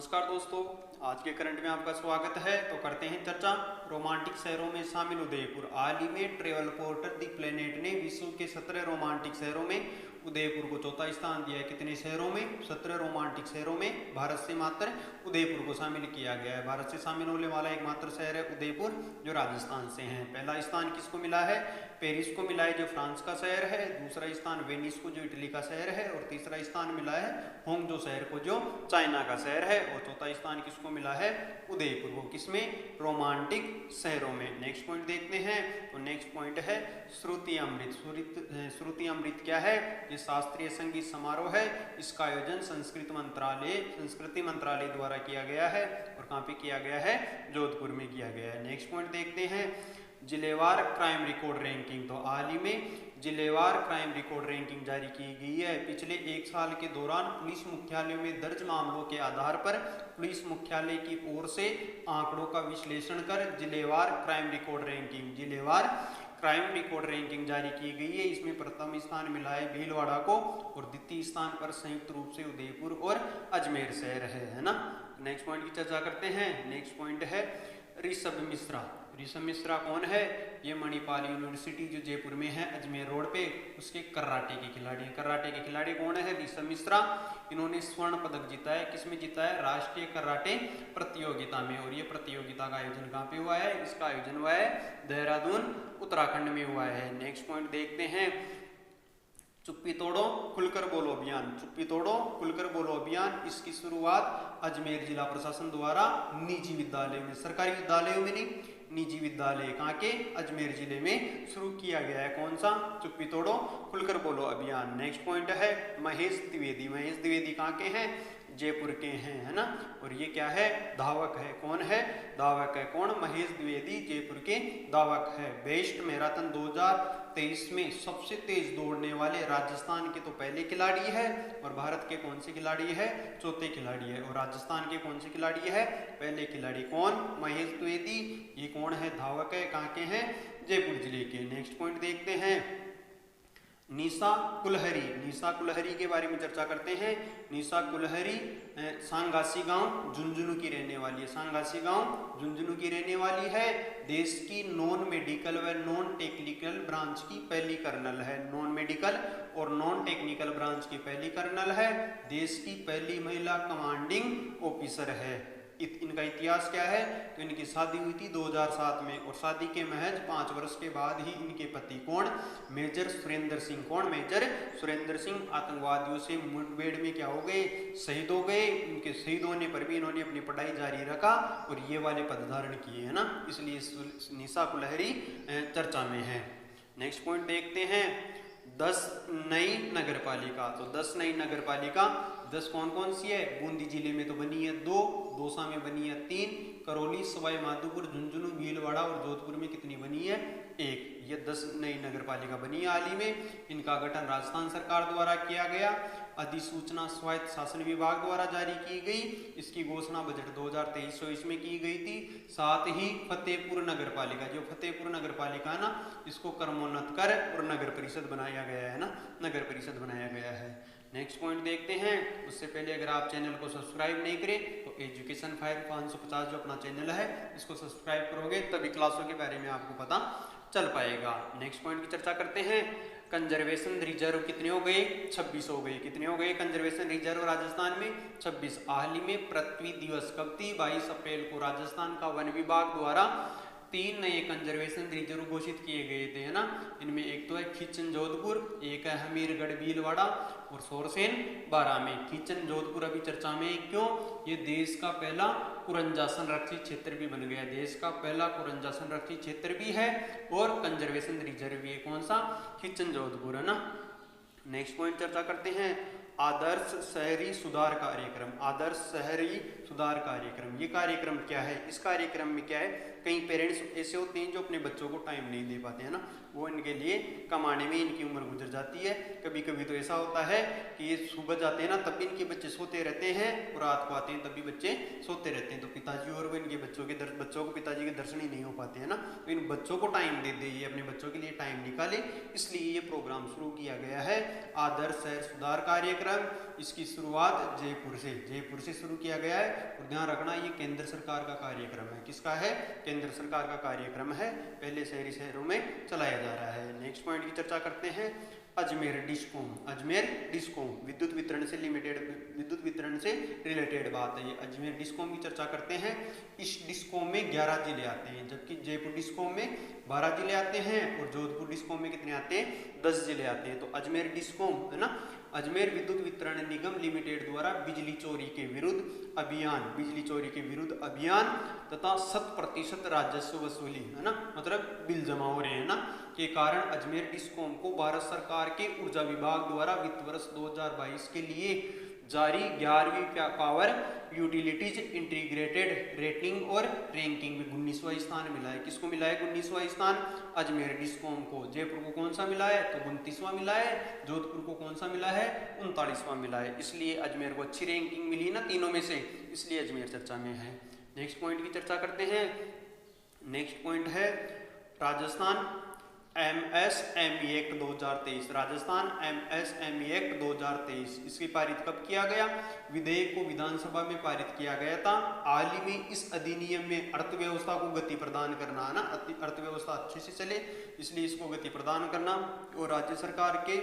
नमस्कार दोस्तों, आज के करंट में आपका स्वागत है। तो करते हैं चर्चा रोमांटिक शहरों में शामिल उदयपुर। हाल ही में ट्रेवल पोर्टल दी प्लेनेट ने विश्व के 17 रोमांटिक शहरों में उदयपुर को चौथा स्थान दिया है। कितने शहरों में? 17 रोमांटिक शहरों में भारत से मात्र उदयपुर को शामिल किया गया है। भारत से शामिल होने वाला एकमात्र शहर है उदयपुर, जो राजस्थान से है। पहला स्थान किसको मिला है? पेरिस को मिला है, जो फ्रांस का शहर है। दूसरा स्थान वेनिस को, जो इटली का शहर है। और तीसरा स्थान मिला है होंगजो शहर को, जो चाइना का शहर है। और चौथा स्थान किसको मिला है? उदयपुर को। किसमें? रोमांटिक शहरों में। नेक्स्ट पॉइंट देखते हैं। तो नेक्स्ट पॉइंट है श्रुति अमृत। श्रुति अमृत क्या है? ये शास्त्रीय संगीत समारोह है। इसका आयोजन संस्कृति मंत्रालय द्वारा किया गया है। और कहाँ पे किया गया है? जोधपुर में किया गया है। नेक्स्ट पॉइंट देखते हैं जिलेवार क्राइम रिकॉर्ड रैंकिंग। तो हाल ही में जिलेवार क्राइम रिकॉर्ड रैंकिंग जारी की गई है। पिछले एक साल के दौरान पुलिस मुख्यालयों में दर्ज मामलों के आधार पर पुलिस मुख्यालय की ओर से आंकड़ों का विश्लेषण कर जिलेवार क्राइम रिकॉर्ड रैंकिंग जारी की गई है। इसमें प्रथम स्थान मिला है भीलवाड़ा को, और द्वितीय स्थान पर संयुक्त रूप से उदयपुर और अजमेर शहर है ना। नेक्स्ट पॉइंट की चर्चा करते हैं। नेक्स्ट पॉइंट है ऋषभ मिश्रा। ऋषभ मिश्रा कौन है? ये मणिपाल यूनिवर्सिटी जो जयपुर में है, अजमेर रोड पे, उसके कराटे के खिलाड़ी। कराटे के खिलाड़ी कौन है? ऋषभ मिश्रा। इन्होंने स्वर्ण पदक जीता है। किसमें जीता है? राष्ट्रीय कराटे प्रतियोगिता में। और ये प्रतियोगिता का आयोजन कहाँ पे हुआ है? इसका आयोजन हुआ है देहरादून, उत्तराखंड में हुआ है। नेक्स्ट पॉइंट देखते हैं चुप्पी तोड़ो खुलकर बोलो अभियान। चुप्पी तोड़ो खुलकर बोलो अभियान, इसकी शुरुआत अजमेर जिला प्रशासन द्वारा निजी विद्यालय में, सरकारी विद्यालयों में नहीं, निजी विद्यालय कहाँ के? अजमेर जिले में शुरू किया गया है। कौन सा? चुप्पी तोड़ो खुलकर बोलो अभियान। नेक्स्ट पॉइंट है महेश द्विवेदी। महेश द्विवेदी कहाँ के हैं? जयपुर के हैं, है ना। और ये क्या है? धावक है। कौन है? धावक है। कौन? महेश द्विवेदी जयपुर के धावक है। बेस्ट मैराथन 2023 में सबसे तेज दौड़ने वाले राजस्थान के तो पहले खिलाड़ी है, और भारत के कौन से खिलाड़ी है? चौथे खिलाड़ी है। और राजस्थान के कौन से खिलाड़ी है? पहले खिलाड़ी। कौन? महेश द्विवेदी। ये कौन है? धावक है। कहाँ के हैं? जयपुर जिले के। नेक्स्ट पॉइंट देखते हैं निशा कुलहरी। निशा कुलहरी के बारे में चर्चा करते हैं। निशा कुलहरी सांगासी गांव झुंझुनू की रहने वाली है। सांगासी गांव झुंझुनू की रहने वाली है। देश की नॉन मेडिकल व नॉन टेक्निकल ब्रांच की पहली कर्नल है। नॉन मेडिकल और नॉन टेक्निकल ब्रांच की पहली कर्नल है। देश की पहली महिला कमांडिंग ऑफिसर है। इनका इतिहास क्या है? तो इनकी शादी हुई थी 2007 में, और शादी के महज 5 वर्ष के बाद ही इनके पति कौन? मेजर सुरेंद्र सिंह। कौन? मेजर सुरेंद्र सिंह आतंकवादियों से मुठभेड़ में क्या हो गए? शहीद हो गए। इनके शहीद होने पर भी इन्होंने अपनी पढ़ाई जारी रखा और ये वाले पद धारण किए, है ना। इसलिए निशा कुलहरी चर्चा में है। नेक्स्ट पॉइंट देखते हैं 10 नई नगर पालिका। तो 10 नई नगर पालिका, 10 कौन कौन सी है? बूंदी जिले में तो बनी है 2, दौसा में बनी है 3, करौली, सवाई माधोपुर, झुंझुनू, भीलवाड़ा और जोधपुर में कितनी बनी है? 1। ये 10 नई नगर पालिका बनी है हाल ही में। इनका गठन राजस्थान सरकार द्वारा किया गया। अधिसूचना स्वायत्त शासन विभाग द्वारा जारी की गई। इसकी घोषणा बजट 2023-24 में की गई थी। साथ ही फतेहपुर नगर पालिका, जो फतेहपुर नगर पालिका ना, इसको क्रमोन्नत कर और नगर परिषद बनाया गया है ना, नगर परिषद बनाया गया है। नेक्स्ट पॉइंट देखते हैं। उससे पहले अगर आप चैनल को सब्सक्राइब नहीं करें तो एजुकेशन फायर 550 जो अपना चैनल है, इसको सब्सक्राइब करोगे तभी क्लासों के बारे में आपको पता चल पाएगा। नेक्स्ट पॉइंट की चर्चा करते हैं। कंजर्वेशन रिजर्व कितने हो गए? 26 हो गए। कितने हो गए कंजर्वेशन रिजर्व राजस्थान में? 26। हाल ही में पृथ्वी दिवस कब थी? 22 अप्रैल को राजस्थान का वन विभाग द्वारा 3 नए कंजर्वेशन रिजर्व घोषित किए गए थे, है ना। इनमें एक तो है खीचन जोधपुर, एक है हमीरगढ़ भीलवाड़ा और सोरसेन बारा में। खीचन जोधपुर अभी चर्चा में है, क्यों? ये देश का पहला कुरंजा संरक्षित क्षेत्र भी बन गया। देश का पहला कुरंजा संरक्षित क्षेत्र भी है और कंजर्वेशन रिजर्व भी है। कौन सा? खीचन जोधपुर, है ना। नेक्स्ट पॉइंट चर्चा करते हैं आदर्श शहरी सुधार कार्यक्रम। आदर्श शहरी सुधार कार्यक्रम, ये कार्यक्रम क्या है? इस कार्यक्रम में क्या है? कई पेरेंट्स ऐसे होते हैं जो अपने बच्चों को टाइम नहीं दे पाते हैं ना, वो इनके लिए कमाने में इनकी उम्र गुजर जाती है। कभी कभी तो ऐसा होता है कि ये सुबह जाते हैं ना, तब भी इनके बच्चे सोते रहते हैं, और रात को आते हैं तब भी बच्चे सोते रहते हैं। तो पिताजी और वो इनके बच्चों को पिताजी के दर्शन ही नहीं हो पाते हैं ना। तो इन बच्चों को टाइम दे दे, ये अपने बच्चों के लिए टाइम निकाले, इसलिए ये प्रोग्राम शुरू किया गया है आदर्श शहर सुधार कार्यक्रम। कार्यक्रम, इसकी शुरुआत जयपुर से शुरू किया गया है। और ध्यान रखना ये केंद्र सरकार का कार्यक्रम है। किसका है? केंद्र सरकार का कार्यक्रम है, पहले शहरी शहरों में चलाया जा रहा है। नेक्स्ट पॉइंट की चर्चा करते हैं, अजमेर डिस्कॉम विद्युत वितरण से रिलेटेड बात है। ये अजमेर डिस्कॉम की चर्चा करते हैं। इस डिस्कॉम में 11 जिले आते हैं, जबकि जयपुर डिस्कॉम में 12 जिले आते हैं और जोधपुर डिस्कॉम में कितने आते हैं? 10 जिले आते हैं। तो अजमेर डिस्कॉम है ना, अजमेर विद्युत वितरण निगम लिमिटेड द्वारा बिजली चोरी के विरुद्ध अभियान तथा 100% राजस्व वसूली, है ना, मतलब बिल जमा हो रहे हैं ना, के कारण अजमेर डिस्कॉम को भारत सरकार के ऊर्जा विभाग द्वारा वित्त वर्ष 2022 के लिए जारी 11वीं पावर यूटिलिटीज इंटीग्रेटेड रेटिंग और रैंकिंग में 19वां स्थान मिला है। किसको मिला है 19वां स्थान? अजमेर डिस्कॉम को। जयपुर को कौन सा मिला है? तो 29वां मिला है। जोधपुर को कौन सा मिला है? 39वां मिला है। इसलिए अजमेर को अच्छी रैंकिंग मिली ना तीनों में से, इसलिए अजमेर चर्चा में है। नेक्स्ट पॉइंट की चर्चा करते हैं। नेक्स्ट पॉइंट है Rajasthan MSME act 2023। Rajasthan MSME act 2023 इसकी पारित कब किया गया? विधेयक को विधानसभा में पारित किया गया था। हाल ही में इस अधिनियम में अर्थव्यवस्था को गति प्रदान करना है ना, अर्थव्यवस्था अच्छे से चले इसलिए इसको गति प्रदान करना, और राज्य सरकार के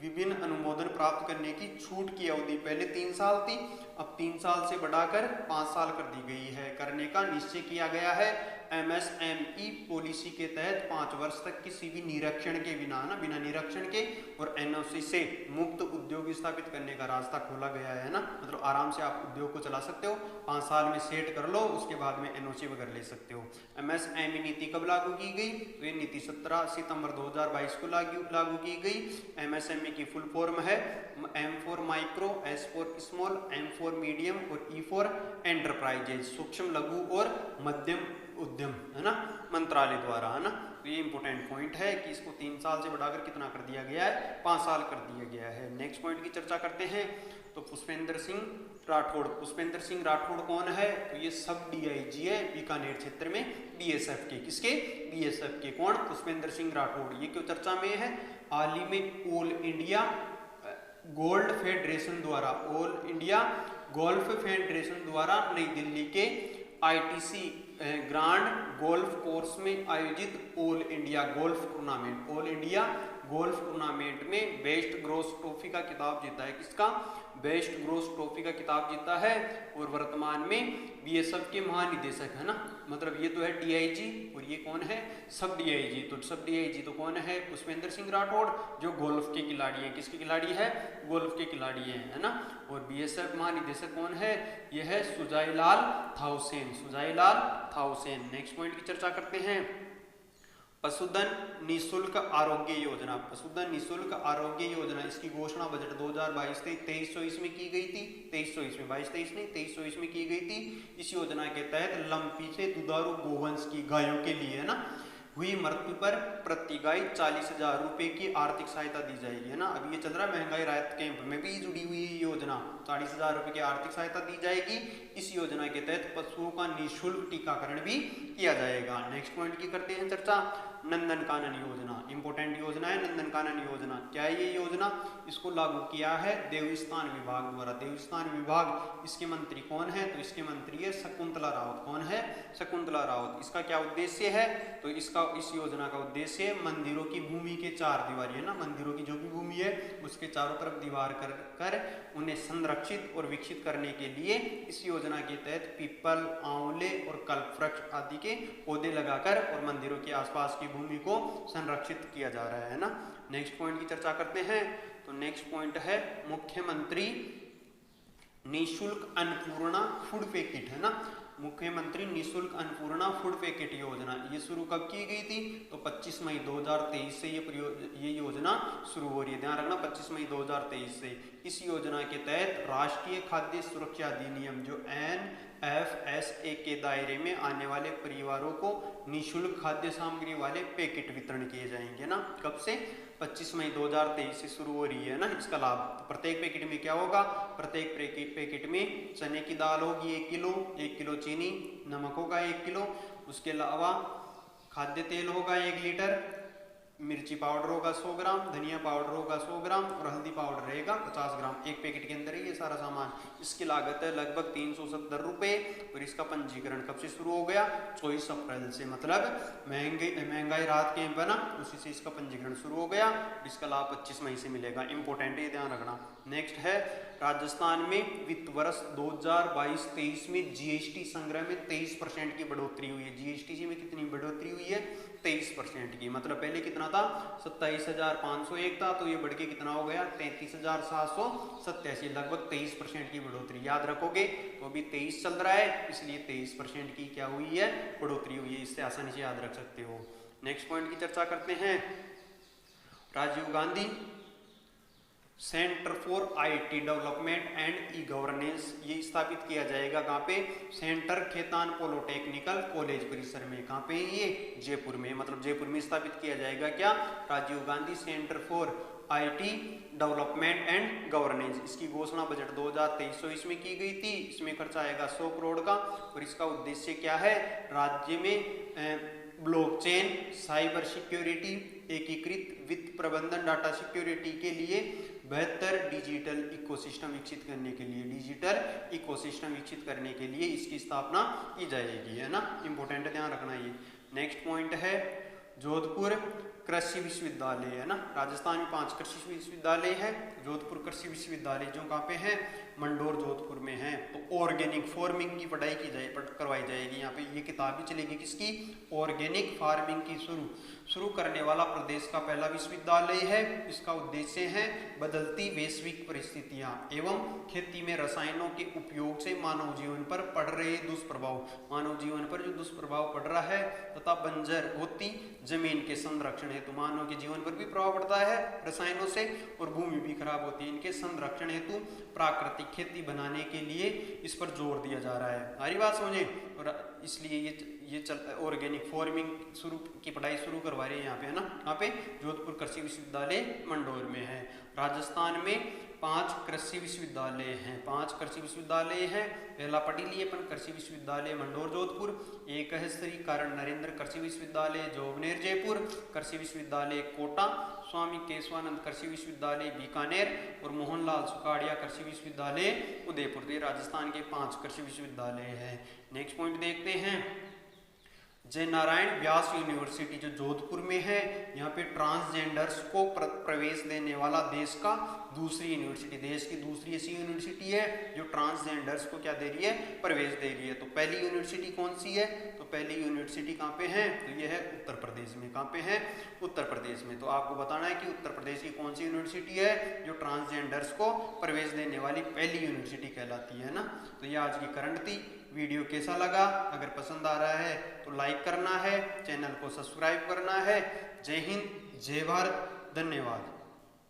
विभिन्न अनुमोदन प्राप्त करने की छूट की अवधि पहले 3 साल थी, अब 3 साल से बढ़ाकर 5 साल कर दी गई है, करने का निश्चय किया गया है। MSME पॉलिसी के तहत 5 वर्ष तक किसी भी निरीक्षण के बिना निरीक्षण के और NOC से मुक्त उद्योग स्थापित करने का रास्ता खोला गया है ना, मतलब आराम से आप उद्योग को चला सकते हो, 5 साल में सेट कर लो, उसके बाद में NOC वगैरह ले सकते हो। MSME नीति कब लागू की गई? तो ये नीति 17 सितंबर 2022 को लागू की गई। MSME की फुल फॉर्म है M for micro, S for small, M for medium और E फॉर एंटरप्राइजेज, सूक्ष्म लघु और मध्यम उद्यम, है ना, मंत्रालय द्वारा, है ना। तो ये इंपोर्टेंट पॉइंट है कि इसको 3 साल से बढ़ाकर कितना कर दिया गया है? 5 साल कर दिया गया है। नेक्स्ट पॉइंट की चर्चा करते हैं। तो पुष्पेंद्र सिंह राठौड़ कौन है? तो ये सब DIG है बीकानेर क्षेत्र में BSF के। किसके? BSF के। कौन? पुष्पेंद्र सिंह राठौड़। ये क्यों चर्चा में है? हाल ही में ऑल इंडिया गोल्फ फेडरेशन द्वारा नई दिल्ली के ITC ग्रांड गोल्फ कोर्स में आयोजित ऑल इंडिया गोल्फ टूर्नामेंट में बेस्ट ग्रोस ट्रॉफी का खिताब जीता है। किसका? बेस्ट ग्रोस ट्रॉफी का खिताब जीता है। और वर्तमान में BSF के महानिदेशक, है ना, मतलब ये तो है DIG और ये कौन है? सब DIG। तो सब DIG तो कौन है? पुष्पेंद्र सिंह राठौड़, जो गोल्फ के खिलाड़ी हैं। किसके खिलाड़ी है? गोल्फ के खिलाड़ी हैं, है ना। और BSF महानिदेशक कौन है? यह है सुजाईलाल थाउसेन। नेक्स्ट पॉइंट की चर्चा करते हैं। पशुधन निःशुल्क आरोग्य योजना, इसकी घोषणा बजट 2022-23 में की गई थी। 23-23 में की गई थी। इस योजना के तहत लंपी से दुधारू गोवंश की गायों के लिए, है ना, हुई मृत्यु पर प्रति गाय 40,000 रुपए की आर्थिक सहायता दी जाएगी, है ना। अभी ये चल रहा है महंगाई राहत कैंप में भी जुड़ी हुई योजना, 40,000 रुपए की आर्थिक सहायता दी जाएगी। इस योजना के तहत पशुओं का निःशुल्क टीकाकरण भी किया जाएगा। नेक्स्ट पॉइंट की करते हैं चर्चा। नंदन कानन योजना, इंपोर्टेंट योजना है नंदन कानन योजना। क्या है ये योजना? इसको लागू किया है देवस्थान विभाग द्वारा। देवस्थान विभाग, इसके मंत्री कौन है? तो इसके मंत्री है शकुंतला रावत। कौन है? शकुंतला रावत। इसका क्या उद्देश्य है? तो इस योजना का उद्देश्य है मंदिरों की भूमि के 4 दीवारी, है ना, मंदिरों की जो भी भूमि है उसके चारों तरफ दीवार कर उन्हें संरक्षित और विकसित करने के लिए इस योजना के तहत पीपल, आंवले और कल्पवृक्ष आदि के पौधे लगाकर और मंदिरों के आसपास की भूमि को संरक्षित किया जा रहा है ना। नेक्स्ट पॉइंट की चर्चा करते हैं। तो नेक्स्ट पॉइंट है मुख्यमंत्री निःशुल्क अन्नपूर्णा फूड पैकेट, है ना। मुख्यमंत्री निःशुल्क अन्नपूर्णा फूड पैकेट योजना, ये शुरू कब की गई थी? तो 25 मई 2023 से ये योजना शुरू हो रही है। ध्यान रखना 25 मई 2023 से। इस योजना के तहत राष्ट्रीय खाद्य सुरक्षा अधिनियम जो NFSA के दायरे में आने वाले परिवारों को निःशुल्क खाद्य सामग्री वाले पैकेट वितरण किए जाएंगे ना। कब से? 25 मई 2023 से शुरू हो रही है ना इसका लाभ। प्रत्येक पैकेट में क्या होगा? प्रत्येक पैकेट में चने की दाल होगी 1 किलो चीनी, नमक होगा 1 किलो, उसके अलावा खाद्य तेल होगा 1 लीटर, मिर्ची पाउडर होगा 100 ग्राम, धनिया पाउडर होगा 100 ग्राम और हल्दी पाउडर रहेगा 50 ग्राम। एक पैकेट के अंदर ही ये सारा सामान। इसकी लागत है लगभग 370 रुपये और इसका पंजीकरण कब से शुरू हो गया? 24 अप्रैल से, मतलब महंगाई राहत कैंप है ना, उसी से इसका पंजीकरण शुरू हो गया। इसका लाभ 25 मई से मिलेगा। इंपॉर्टेंट है, ध्यान रखना। नेक्स्ट है राजस्थान में वित्त वर्ष 2022-23 में जीएसटी संग्रह में 23% की बढ़ोतरी हुई है। जीएसटी में कितनी बढ़ोतरी हुई है? 23% की। मतलब पहले कितना था? 27,501 था, तो ये बढ़ के कितना हो गया? 33,787, लगभग 23% की बढ़ोतरी। याद रखोगे, तो अभी 23 चल रहा है, इसलिए 23% की क्या हुई है? बढ़ोतरी हुई है। इससे आसानी से याद रख सकते हो। नेक्स्ट पॉइंट की चर्चा करते हैं। Rajiv Gandhi centre for IT development and e governance, ये स्थापित किया जाएगा कहाँ पे? सेंटर खेतान पॉलिटेक्निकल कॉलेज परिसर में। कहाँ पे? ये जयपुर में, मतलब जयपुर में स्थापित किया जाएगा क्या? Rajiv Gandhi centre for IT development and governance. इसकी घोषणा बजट 2023-24 में की गई थी। इसमें खर्चा आएगा 100 करोड़ का और इसका उद्देश्य क्या है? राज्य में ब्लॉकचेन, साइबर सिक्योरिटी, एकीकृत वित्त प्रबंधन, डाटा सिक्योरिटी के लिए बेहतर डिजिटल इकोसिस्टम विकसित करने के लिए, डिजिटल इकोसिस्टम विकसित करने के लिए इसकी स्थापना की जाएगी, है ना। इंपॉर्टेंट है, ध्यान रखना ये। नेक्स्ट पॉइंट है जोधपुर कृषि विश्वविद्यालय, है ना। राजस्थान में 5 कृषि विश्वविद्यालय है। जोधपुर कृषि विश्वविद्यालय जो कहाँ पे है? मंडोर जोधपुर में है। तो ऑर्गेनिक फार्मिंग की पढ़ाई करवाई जाएगी यहाँ पे। ये किताब भी चलेगी किसकी? ऑर्गेनिक फार्मिंग की शुरू करने वाला प्रदेश का पहला विश्वविद्यालय है। इसका उद्देश्य है बदलती वैश्विक परिस्थितियां एवं खेती में रसायनों के उपयोग से मानव जीवन पर पड़ रहे दुष्प्रभाव, मानव जीवन पर जो दुष्प्रभाव पड़ रहा है तथा बंजर होती जमीन के संरक्षण हेतु, मानव के जीवन पर भी प्रभाव पड़ता है रसायनों से और भूमि भी खराब होती है, इनके संरक्षण हेतु प्राकृतिक खेती बनाने के लिए इस पर जोर दिया जा रहा है। हमारी बात समझे। और इसलिए ये चलता है ऑर्गेनिक फार्मिंग की पढ़ाई शुरू करवा रहे हैं यहाँ पे, है ना। यहाँ पे जोधपुर कृषि विश्वविद्यालय मंडोर में है। राजस्थान में 5 कृषि विश्वविद्यालय हैं। 5 कृषि विश्वविद्यालय हैं। पहला पढ़ी लिए अपन, कृषि विश्वविद्यालय मंडोर जोधपुर। एक है श्री कर्ण नरेंद्र कृषि विश्वविद्यालय जोबनेर जयपुर, कृषि विश्वविद्यालय कोटा, स्वामी केशवानंद कृषि विश्वविद्यालय बीकानेर और मोहनलाल सुखाड़िया कृषि विश्वविद्यालय उदयपुर। ये राजस्थान के 5 कृषि विश्वविद्यालय हैं। नेक्स्ट पॉइंट देखते हैं। जय नारायण व्यास यूनिवर्सिटी जो जोधपुर में है, यहाँ पे ट्रांसजेंडर्स को प्रवेश देने वाला देश का दूसरी यूनिवर्सिटी, देश की दूसरी ऐसी यूनिवर्सिटी है जो ट्रांसजेंडर्स को क्या दे रही है? प्रवेश दे रही है। तो पहली यूनिवर्सिटी कौन सी है? तो पहली यूनिवर्सिटी कहाँ पे है? तो ये है उत्तर प्रदेश में। कहाँ पे है? उत्तर प्रदेश में। तो आपको बताना है कि उत्तर प्रदेश की कौन सी यूनिवर्सिटी है जो ट्रांसजेंडर्स को प्रवेश देने वाली पहली यूनिवर्सिटी कहलाती है ना। तो ये आज की करंट थी। वीडियो कैसा लगा? अगर पसंद आ रहा है तो लाइक करना है, चैनल को सब्सक्राइब करना है। जय हिंद, जय भारत, धन्यवाद।